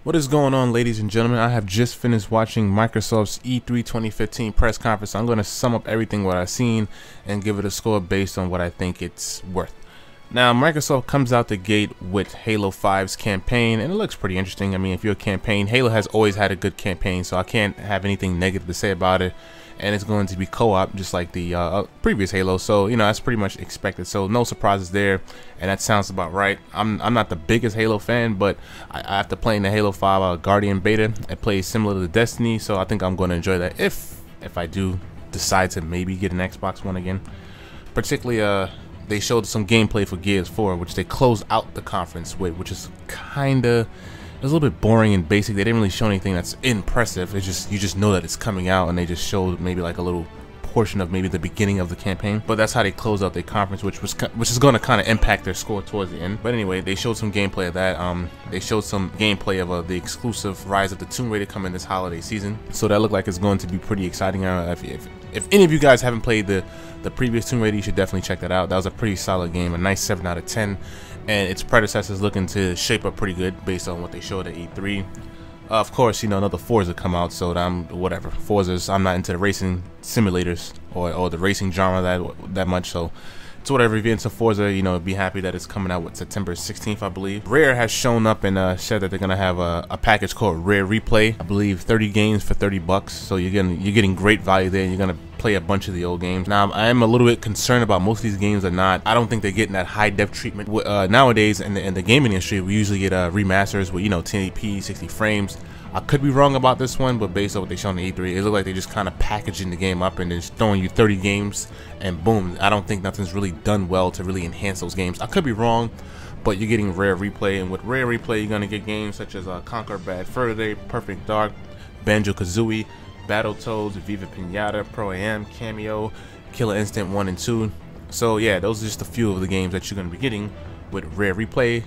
What is going on, ladies and gentlemen? I have just finished watching Microsoft's E3 2015 press conference. I'm going to sum up everything what I've seen and give it a score based on what I think it's worth. Now, Microsoft comes out the gate with Halo 5's campaign, and it looks pretty interesting. I mean, if you're a campaign, Halo has always had a good campaign, so I can't have anything negative to say about it. And it's going to be co-op, just like the previous Halo, so you know that's pretty much expected. So no surprises there, and that sounds about right. I'm not the biggest Halo fan, but after playing the Halo 5 Guardian beta, it plays similar to Destiny, so I think I'm going to enjoy that if I do decide to maybe get an Xbox One again. Particularly, they showed some gameplay for Gears 4, which they closed out the conference with, which is kinda. It was a little bit boring and basic. They didn't really show anything that's impressive. It's just, you just know that it's coming out, and they just showed maybe like a little portion of maybe the beginning of the campaign. But that's how they closed out their conference, which is going to kind of impact their score towards the end. But anyway, they showed some gameplay of that. They showed some gameplay of the exclusive Rise of the Tomb Raider coming this holiday season. So that looked like it's going to be pretty exciting. If any of you guys haven't played the previous Tomb Raider, you should definitely check that out. That was a pretty solid game, a nice 7 out of 10. And its predecessors looking to shape up pretty good based on what they showed at E3. Of course, you know, another Forza come out, so whatever. Forza's, I'm not into the racing simulators or the racing genre that much, so it's whatever. If you're into Forza, you know, be happy that it's coming out with September 16th, I believe. Rare has shown up and said that they're gonna have a package called Rare Replay. I believe 30 games for 30 bucks, so you're getting great value there. You're gonna play a bunch of the old games. Now, I am a little bit concerned about most of these games I don't think they're getting that high def treatment. Nowadays in the gaming industry, we usually get remasters with, you know, 1080p, 60 frames. I could be wrong about this one, but based on what they showed on the E3, it looked like they just kind of packaging the game up and just throwing you 30 games and boom. I don't think nothing's really done well to really enhance those games. I could be wrong, but you're getting Rare Replay, and with Rare Replay, you're gonna get games such as Conquer Bad Fur Day, Perfect Dark, Banjo-Kazooie, Battletoads, Viva Pinata, Pro Am, Cameo, Killer Instinct 1 and 2. So yeah, those are just a few of the games that you're gonna be getting with Rare Replay.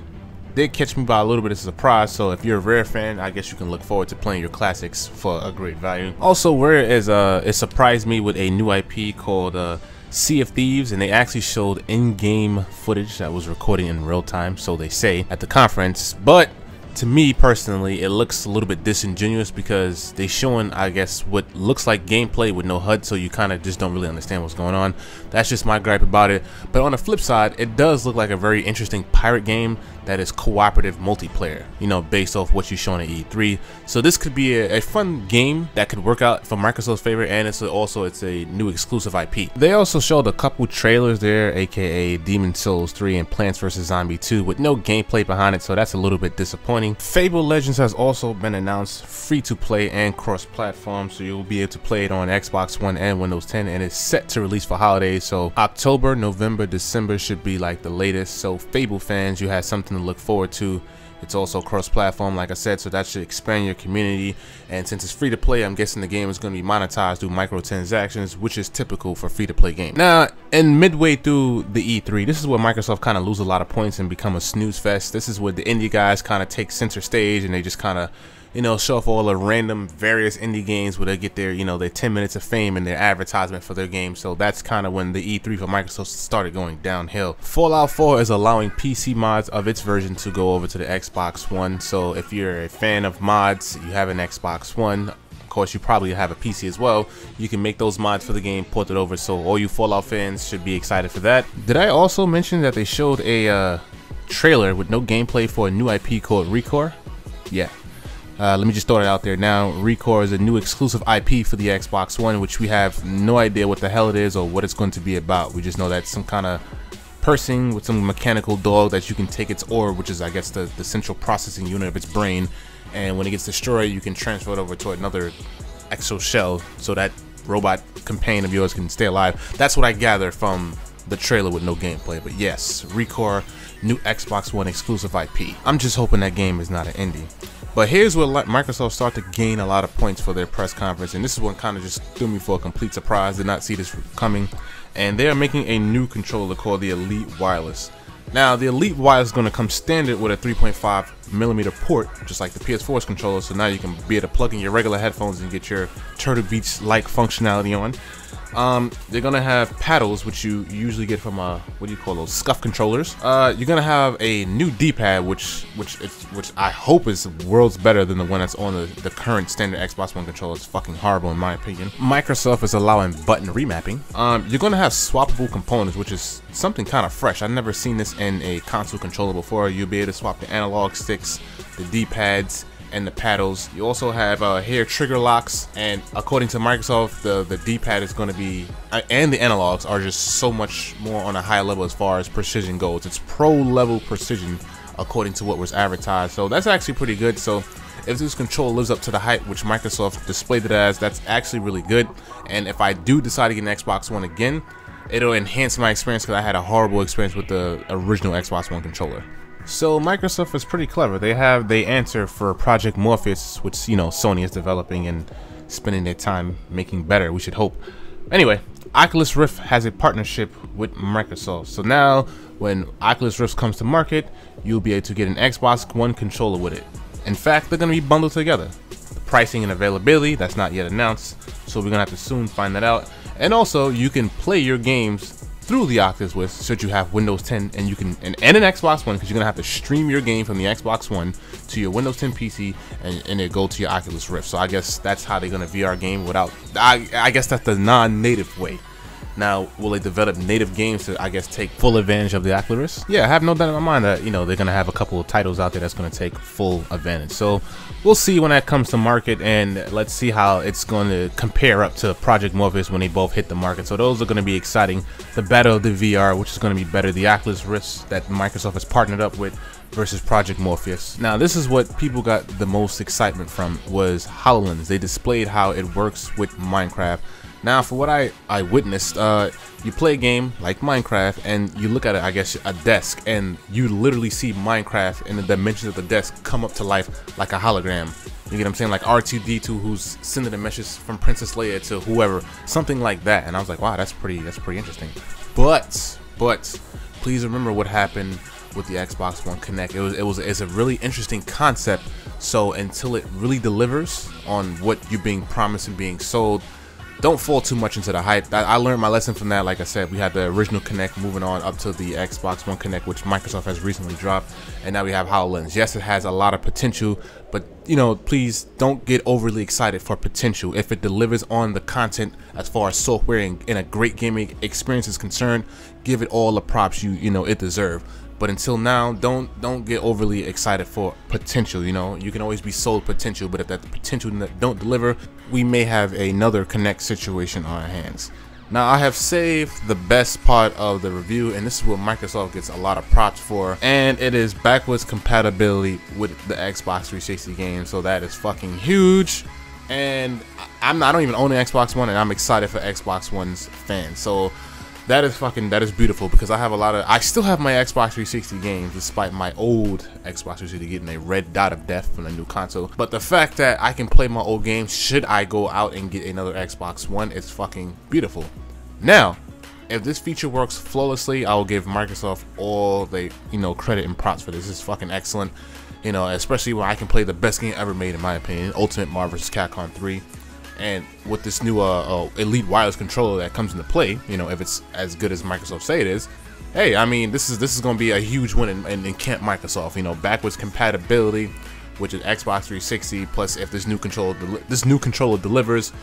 Did catch me by a little bit of a surprise, so if you're a Rare fan, I guess you can look forward to playing your classics for a great value. Also, Rare it surprised me with a new IP called Sea of Thieves, and they actually showed in-game footage that was recorded in real time, so they say, at the conference. But to me personally, it looks a little bit disingenuous because they showing, I guess, what looks like gameplay with no HUD, so you kind of just don't really understand what's going on. That's just my gripe about it. But on the flip side, it does look like a very interesting pirate game that is cooperative multiplayer, you know, based off what you showing at E3. So this could be a fun game that could work out for Microsoft's favor, and it's a new exclusive IP. They also showed a couple trailers there, aka Demon's Souls 3 and Plants vs. Zombie 2, with no gameplay behind it, so that's a little bit disappointing. Fable Legends has also been announced free to play and cross-platform, so you'll be able to play it on Xbox One and Windows 10, and it's set to release for holidays. So October, November, December should be like the latest. So Fable fans, you have something to look forward to. It's also cross-platform, like I said, so that should expand your community. And since it's free to play, I'm guessing the game is going to be monetized through microtransactions, which is typical for free-to-play games. Now, in midway through the E3, this is where Microsoft kind of lose a lot of points and become a snooze fest. This is where the indie guys kind of take center stage, and they just kind of, you know, show off all the random various indie games where they get their, you know, their 10 minutes of fame and their advertisement for their game. So that's kind of when the E3 for Microsoft started going downhill. Fallout 4 is allowing PC mods of its version to go over to the Xbox One. So if you're a fan of mods, you have an Xbox One, of course you probably have a PC as well, you can make those mods for the game, port it over. So all you Fallout fans should be excited for that. Did I also mention that they showed a trailer with no gameplay for a new IP called Recore? Yeah. Let me just throw it out there now. Recore is a new exclusive IP for the Xbox One, which we have no idea what the hell it is or what it's going to be about. We just know that some kind of person with some mechanical dog that you can take its orb, which is, I guess, the central processing unit of its brain, and when it gets destroyed, you can transfer it over to another exo shell so that robot companion of yours can stay alive. That's what I gather from the trailer with no gameplay. But yes, Recore, new Xbox One exclusive IP. I'm just hoping that game is not an indie. But here's where Microsoft started to gain a lot of points for their press conference, and this is what kind of just threw me for a complete surprise. Did not see this coming. And they are making a new controller called the Elite Wireless. Now, the Elite Wireless is going to come standard with a 3.5 3mm port, just like the PS4's controller. So now you can be able to plug in your regular headphones and get your Turtle Beach-like functionality on. They're gonna have paddles, which you usually get from what do you call those, scuff controllers. You're gonna have a new D-pad, which I hope is worlds better than the one that's on the current standard Xbox One controller. It's fucking horrible in my opinion. Microsoft is allowing button remapping. You're gonna have swappable components, which is something kind of fresh. I've never seen this in a console controller before. You'll be able to swap the analog sticks, the D-pads, and the paddles. You also have hair trigger locks, and according to Microsoft, the D-pad is going to be and the analogs are just so much more on a higher level as far as precision goes. It's pro level precision according to what was advertised, so that's actually pretty good. So if this controller lives up to the hype which Microsoft displayed it as, that's actually really good. And if I do decide to get an Xbox One again, it'll enhance my experience, because I had a horrible experience with the original Xbox One controller. So Microsoft is pretty clever. They answer for Project Morpheus, which, you know, Sony is developing and spending their time making better, we should hope. Anyway, Oculus Rift has a partnership with Microsoft. So now when Oculus Rift comes to market, you'll be able to get an Xbox One controller with it. In fact, they're going to be bundled together. The pricing and availability, that's not yet announced, so we're going to have to soon find that out. And also, you can play your games through the Oculus Rift, should you have Windows 10 and you can and an Xbox One, because you're gonna have to stream your game from the Xbox One to your Windows 10 PC and it go to your Oculus Rift. So I guess that's how they're gonna VR game without. I guess that's the non-native way. Now, will they develop native games to, I guess, take full advantage of the Oculus? Yeah, I have no doubt in my mind that, you know, they're gonna have a couple of titles out there that's gonna take full advantage. So we'll see when that comes to market, and let's see how it's going to compare up to Project Morpheus when they both hit the market. So those are going to be exciting. The battle of the VR, which is going to be better, the Oculus Rift that Microsoft has partnered up with versus Project Morpheus. Now, this is what people got the most excitement from, was HoloLens. They displayed how it works with Minecraft. Now, for what I witnessed, you play a game like Minecraft and you look at it, I guess, a desk, and you literally see Minecraft and the dimensions of the desk come up to life like a hologram. You get what I'm saying? Like R2-D2 who's sending the messages from Princess Leia to whoever, something like that. And I was like, wow, that's pretty interesting. But please remember what happened with the Xbox One Connect. It's a really interesting concept. So until it really delivers on what you're being promised and being sold, don't fall too much into the hype. I learned my lesson from that. Like I said, we had the original Kinect, moving on up to the Xbox One Kinect, which Microsoft has recently dropped, and now we have HoloLens. Yes, it has a lot of potential, but, you know, please don't get overly excited for potential. If it delivers on the content as far as software and a great gaming experience is concerned, give it all the props you know it deserves. But until now, don't get overly excited for potential. You know, you can always be sold potential, but if that potential don't deliver, we may have another Kinect situation on our hands. Now, I have saved the best part of the review, and this is what Microsoft gets a lot of props for, and it is backwards compatibility with the Xbox 360 games. So that is fucking huge, and I don't even own an Xbox One, and I'm excited for Xbox One's fans. So that is beautiful, because I still have my Xbox 360 games despite my old Xbox 360 getting a red dot of death from the new console. But the fact that I can play my old games should I go out and get another Xbox One, it's fucking beautiful. Now, if this feature works flawlessly, I will give Microsoft all the, you know, credit and props for this. This is fucking excellent, you know, especially when I can play the best game ever made in my opinion, Ultimate Marvel vs. Capcom 3. And with this new Elite wireless controller that comes into play, you know, if it's as good as Microsoft say it is, hey, I mean, this is going to be a huge win in Camp Microsoft. You know, backwards compatibility, which is Xbox 360. Plus, if this new controller delivers,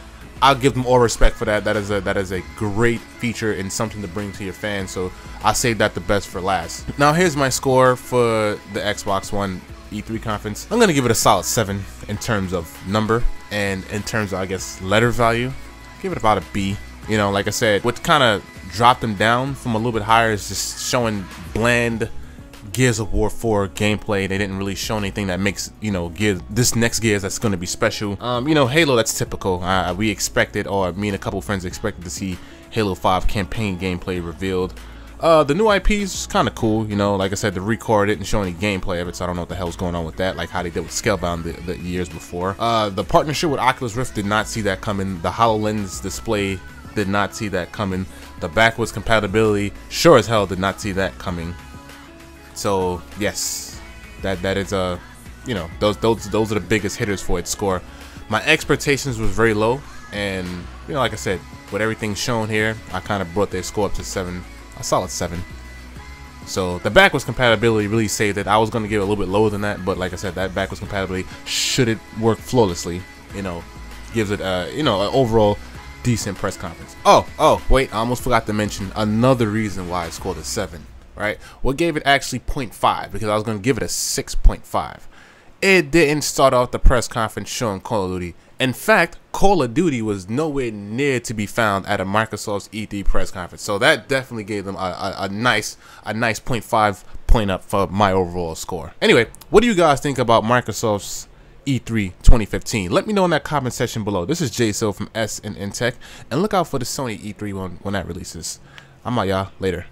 I'll give them all respect for that. That is a great feature and something to bring to your fans. So I'll save that the best for last. Now, here's my score for the Xbox One E3 conference. I'm gonna give it a solid 7 in terms of number, and in terms of, I guess, letter value, give it about a B. You know, like I said, what kind of dropped them down from a little bit higher is just showing bland Gears of War 4 gameplay. They didn't really show anything that makes, you know, this next Gears that's going to be special. You know, Halo, that's typical. We expected, or me and a couple friends expected to see Halo 5 campaign gameplay revealed. The new IP is kind of cool, you know. Like I said, the record didn't show any gameplay of it, so I don't know what the hell's going on with that, like how they did with Scalebound the years before. The partnership with Oculus Rift, did not see that coming. The HoloLens display, did not see that coming. The backwards compatibility, sure as hell did not see that coming. So yes, that is you know, those are the biggest hitters for its score. My expectations was very low, and you know, like I said, with everything shown here, I kind of brought their score up to 7, a solid 7. So the backwards compatibility really saved it. I was going to give it a little bit lower than that, but like I said, that backwards compatibility, should it work flawlessly, you know, gives it you know, an overall decent press conference. Oh wait, I almost forgot to mention another reason why I scored a 7. Right? What gave it actually 0.5, because I was going to give it a 6.5. It didn't start off the press conference showing Call of Duty. In fact, Call of Duty was nowhere near to be found at a Microsoft's E3 press conference. So that definitely gave them a nice 0.5 point up for my overall score. Anyway, what do you guys think about Microsoft's E3 2015? Let me know in that comment section below. This is JSO from S&N Tech, and look out for the Sony E3 when that releases. I'm out, y'all. Later.